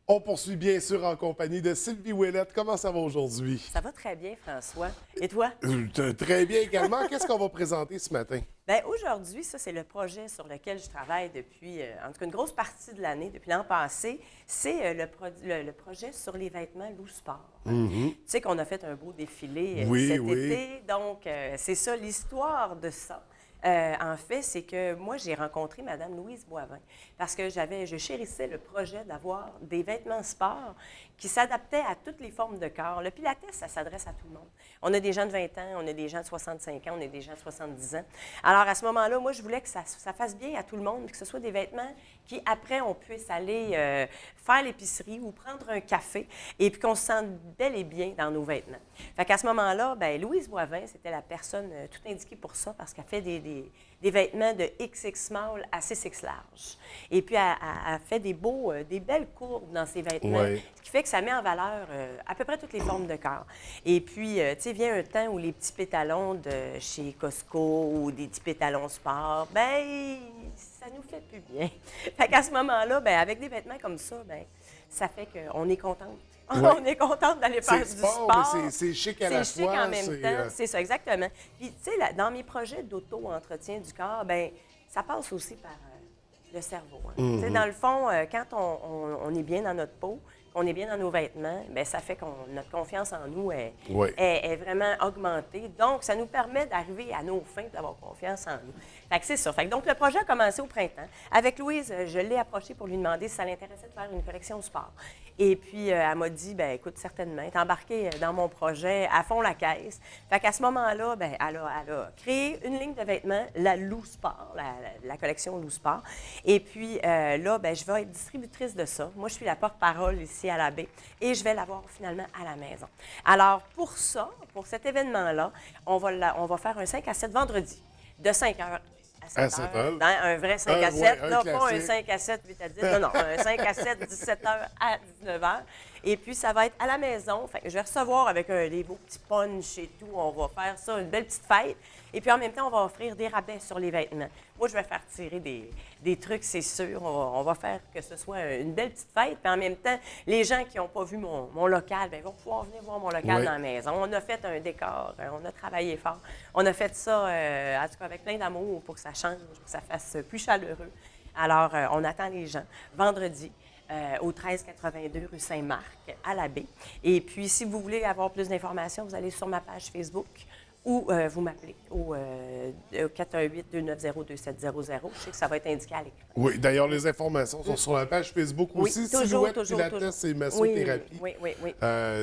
On poursuit bien sûr en compagnie de Sylvie Ouellette. Comment ça va aujourd'hui? Ça va très bien, François. Et toi? Très bien également. Qu'est-ce qu'on va présenter ce matin? Bien, aujourd'hui, ça, c'est le projet sur lequel je travaille depuis, en tout cas, une grosse partie de l'année, depuis l'an passé. C'est le projet sur les vêtements Lou Sport. Tu sais qu'on a fait un beau défilé Oui, cet oui. été, donc c'est ça, l'histoire de ça. En fait, c'est que moi, j'ai rencontré Mme Louise Boivin parce que je chérissais le projet d'avoir des vêtements sport qui s'adaptaient à toutes les formes de corps. Le Pilates, ça s'adresse à tout le monde. On a des gens de 20 ans, on a des gens de 65 ans, on a des gens de 70 ans. Alors, à ce moment-là, moi, je voulais que ça fasse bien à tout le monde, que ce soit des vêtements qui, après, on puisse aller faire l'épicerie ou prendre un café et puis qu'on se sente bel et bien dans nos vêtements. Fait qu'à ce moment-là, bien, Louise Boivin, c'était la personne tout indiquée pour ça parce qu'elle fait des vêtements de XX small à 6X large. Et puis, elle fait des belles courbes dans ses vêtements, Ouais. ce qui fait que ça met en valeur à peu près toutes les formes de corps. Et puis, tu sais, vient un temps où les petits pétalons de chez Costco ou des petits pétalons sport, bien, ça nous fait plus bien. Fait qu'à ce moment-là, bien, avec des vêtements comme ça, bien, ça fait qu'on est contente. Ouais. On est contente d'aller faire C'est du sport, sport. mais c'est chic à la C'est chic fois. en même temps. C'est ça, exactement. Puis, tu sais, dans mes projets d'auto-entretien du corps, bien, ça passe aussi par le cerveau. Hein. Tu sais, dans le fond, quand on est bien dans notre peau, qu'on est bien dans nos vêtements, bien, ça fait que notre confiance en nous Ouais. est vraiment augmentée. Donc, ça nous permet d'arriver à nos fins et d'avoir confiance en nous. Fait que c'est ça. Fait que donc, le projet a commencé au printemps. Avec Louise, je l'ai approchée pour lui demander si ça l'intéressait de faire une collection sport. Et puis, elle m'a dit, bien, écoute, certainement, elle est embarquée dans mon projet à fond la caisse. Fait qu'à ce moment-là, bien, elle a créé une ligne de vêtements, la Lou Sport, la collection Lou Sport. Et puis, là, bien, je vais être distributrice de ça. Moi, je suis la porte-parole ici à la baie et je vais l'avoir finalement à la maison. Alors, pour ça, pour cet événement-là, on va faire un 5 à 7 vendredi, de 5 heures à 7 heures. Dans un vrai 5 à 7, ouais, là, un pas un classique. 5 à 7, 8 à 10, non, un 5 à 7, 17 heures à 19 heures. Et puis, ça va être à la maison. Fait que je vais recevoir avec des beaux petits punch et tout. On va faire ça, une belle petite fête. Et puis, en même temps, on va offrir des rabais sur les vêtements. Moi, je vais faire tirer des trucs, c'est sûr. On va faire que ce soit une belle petite fête. Puis, en même temps, les gens qui n'ont pas vu mon local, bien, vont pouvoir venir voir mon local Oui. dans la maison. On a fait un décor. On a travaillé fort. On a fait ça, en tout cas, avec plein d'amour pour que ça change, pour que ça fasse plus chaleureux. Alors, on attend les gens vendredi. Au 1382 rue Saint-Marc, à la baie. Et puis, si vous voulez avoir plus d'informations, vous allez sur ma page Facebook ou vous m'appelez au 418-290-2700. Je sais que ça va être indiqué à l'écran. Oui, d'ailleurs, les informations sont sur la page Facebook Oui, aussi. toujours, Silhouette toujours, Pilates toujours. et massothérapie. Oui, oui, oui.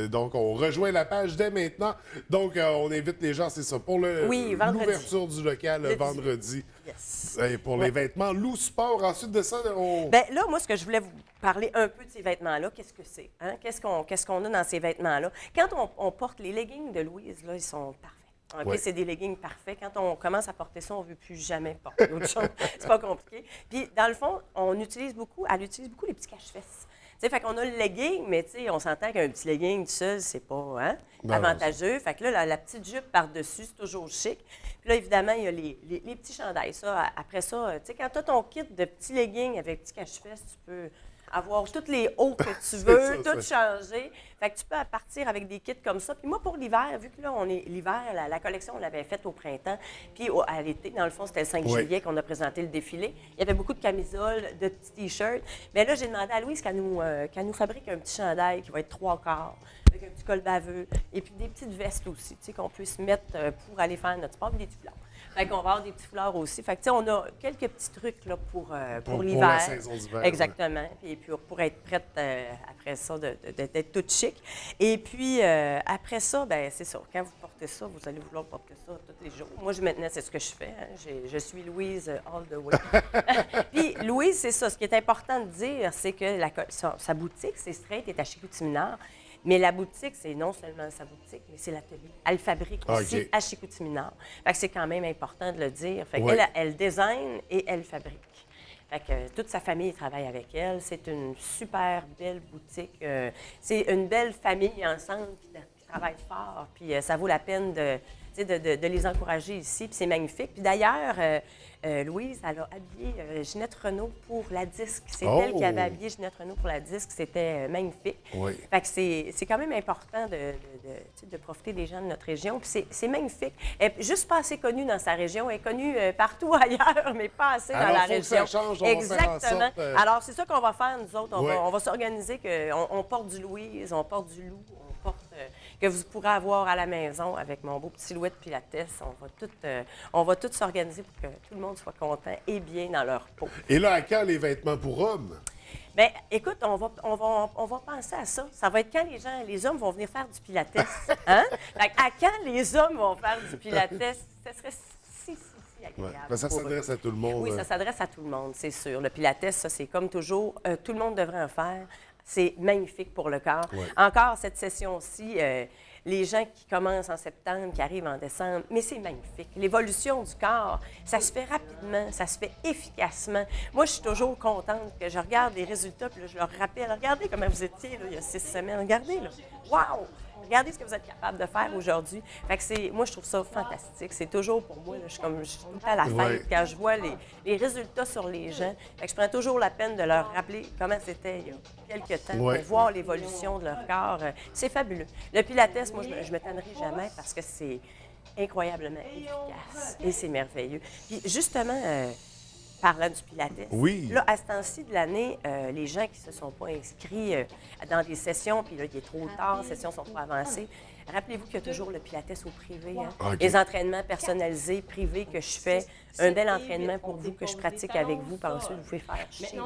Donc, on rejoint la page dès maintenant. Donc, on invite les gens, c'est ça, pour Oui, vendredi. l'ouverture du local Le vendredi. Yes. Et pour les vêtements Lou Sport. Ensuite de ça, on... Bien, là, moi, ce que je voulais vous parler un peu de ces vêtements-là, qu'est-ce que c'est? Hein? Qu'est-ce qu'on a dans ces vêtements-là? Quand on porte les leggings de Louise, là, ils sont parfaits. OK, Ouais. c'est des leggings parfaits. Quand on commence à porter ça, on ne veut plus jamais porter autre chose. C'est pas compliqué. Puis, dans le fond, elle utilise beaucoup les petits cache-fesses. Tu sais, fait qu'on a le legging, mais tu sais, on s'entend qu'un petit legging tout seul, c'est pas Non, avantageux. Fait que là, la petite jupe par-dessus, c'est toujours chic. Puis là, évidemment, il y a les petits chandails. Ça, après ça, tu sais, quand tu as ton kit de petits leggings avec petits cache-fesses, tu peux avoir tous les hauts que tu C'est veux, ça, tout changer. Fait que tu peux partir avec des kits comme ça. Puis moi, pour l'hiver, vu que là, on est l'hiver, la collection, on l'avait faite au printemps. Puis à l'été, dans le fond, c'était le 5 Oui. juillet qu'on a présenté le défilé. Il y avait beaucoup de camisoles, de petits T-shirts. Mais là, j'ai demandé à Louise qu'elle nous fabrique un petit chandail qui va être 3/4, avec un petit col baveux. Et puis des petites vestes aussi, tu sais, qu'on puisse mettre pour aller faire notre sport, puis des petits foulards. Fait qu'on va avoir des petits foulards aussi. Fait que, tu sais, on a quelques petits trucs là, pour l'hiver. Pour la saison d'hiver. Exactement. Et puis pour être prête après ça, d'être toute chic. Et puis après ça, ben c'est ça. Quand vous portez ça, vous allez vouloir porter ça tous les jours. Moi, maintenant, c'est ce que je fais. Hein. Je suis Louise all the way. Puis Louise, c'est ça. Ce qui est important de dire, c'est que sa boutique, c'est Straight, est à Chicoutimi-Nord. Mais la boutique, c'est non seulement sa boutique, mais c'est l'atelier. Elle fabrique aussi OK. à Chicoutimi-Nord. Fait que c'est quand même important de le dire. Fait Ouais. qu'elle, elle design et elle fabrique. Fait que toute sa famille travaille avec elle. C'est une super belle boutique. C'est une belle famille ensemble qui travaille fort. Puis ça vaut la peine tu sais, de les encourager ici. Puis c'est magnifique. Puis d'ailleurs, Louise, elle a habillé Ginette Renault pour la disque. C'est elle qui avait habillé Ginette Renault pour la disque. C'était magnifique. Oui. Fait que c'est quand même important tu sais, de profiter des gens de notre région. Puis c'est magnifique. Elle n'est juste pas assez connue dans sa région. Elle est connue partout ailleurs, mais pas assez Alors, dans la faut que région. ça change, on va Exactement. faire en sorte, Alors, c'est ça qu'on va faire, nous autres. Oui. On va s'organiser qu'on porte du Louise, on porte du Loup, on porte que vous pourrez avoir à la maison avec mon beau petit Louis de Pilates. On va tout s'organiser pour que tout le monde soit content et bien dans leur peau. Et là, à quand les vêtements pour hommes? Bien, écoute, on va penser à ça. Ça va être quand les hommes vont venir faire du Pilates. Hein? Fait à quand les hommes vont faire du Pilates? Ça serait si agréable. Ouais. Ça s'adresse à tout le monde. Oui, ça s'adresse à tout le monde, c'est sûr. Le Pilates, ça, c'est comme toujours, tout le monde devrait en faire. C'est magnifique pour le corps. Ouais. Encore cette session-ci, les gens qui commencent en septembre, qui arrivent en décembre, mais c'est magnifique. L'évolution du corps, ça se fait rapidement, ça se fait efficacement. Moi, je suis toujours contente que je regarde les résultats, puis là, je leur rappelle, regardez comment vous étiez là, il y a 6 semaines, regardez, là. Wow! Regardez ce que vous êtes capable de faire aujourd'hui. Fait que moi, je trouve ça fantastique. C'est toujours pour moi, là, je suis tout le temps à la fête Ouais. quand je vois les résultats sur les gens. Fait que je prends toujours la peine de leur rappeler comment c'était il y a quelques temps Ouais. pour voir l'évolution de leur corps. C'est fabuleux. Le Pilates, moi, je me tannerai jamais parce que c'est incroyablement efficace et c'est merveilleux. Puis justement, parlant du Pilates, Oui. là, à ce temps-ci de l'année, les gens qui ne se sont pas inscrits dans des sessions, puis là, il est trop tard, les sessions sont trop avancées, rappelez-vous qu'il y a toujours le Pilates au privé. Hein? OK. Les entraînements personnalisés, privés que je fais, un bel entraînement pour vous que je pratique avec vous, puis ensuite, vous pouvez faire chier.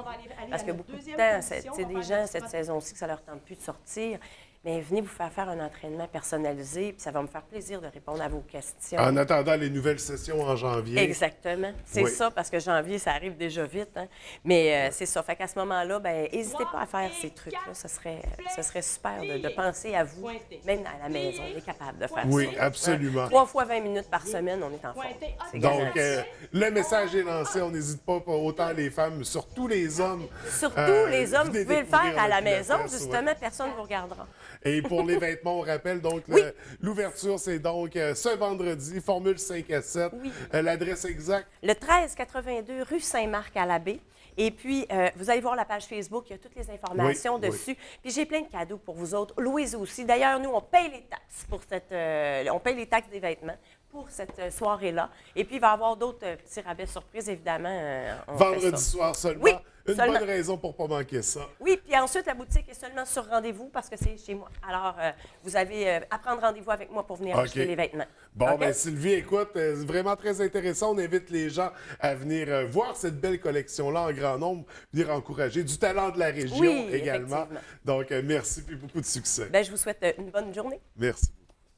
Parce que beaucoup de temps, c'est des gens, cette saison-ci, que ça leur tente plus de sortir. Mais venez vous faire un entraînement personnalisé, puis ça va me faire plaisir de répondre à vos questions. En attendant les nouvelles sessions en janvier. Exactement. C'est Oui. ça, parce que janvier, ça arrive déjà vite. Hein? Mais c'est ça. Fait qu'à ce moment-là, ben, n'hésitez pas à faire ces trucs-là. Ce serait super de penser à vous, même à la maison. On est capable de faire ça. Oui, absolument. 3 fois 20 minutes par semaine, on est en forme. C'est Donc, garanti. le message est lancé. On n'hésite pas autant les femmes, surtout les hommes. Surtout les hommes, vous venez pouvez le découvrir faire à la Pilates, maison. ouais. Justement, personne ne vous regardera. Et pour les vêtements, on rappelle donc l'ouverture, c'est donc ce vendredi, formule 5 à 7. Oui. L'adresse exacte. Le 1382 rue Saint-Marc à l'abbé. Et puis, vous allez voir la page Facebook, il y a toutes les informations Oui, oui. dessus. Puis j'ai plein de cadeaux pour vous autres. Louise aussi. D'ailleurs, nous, on paye les taxes pour on paye les taxes des vêtements pour cette soirée-là. Et puis, il va y avoir d'autres petits rabais surprises, évidemment. On fait Vendredi ça. soir seulement. Oui, Une seulement. bonne raison pour ne pas manquer ça. Oui, puis ensuite, la boutique est seulement sur rendez-vous parce que c'est chez moi. Alors, vous avez à prendre rendez-vous avec moi pour venir OK. acheter les vêtements. Bon, OK? ben Sylvie, écoute, vraiment très intéressant. On invite les gens à venir voir cette belle collection-là en grand nombre, venir encourager du talent de la région Oui, également. effectivement. Donc, merci et beaucoup de succès. Ben, je vous souhaite une bonne journée. Merci.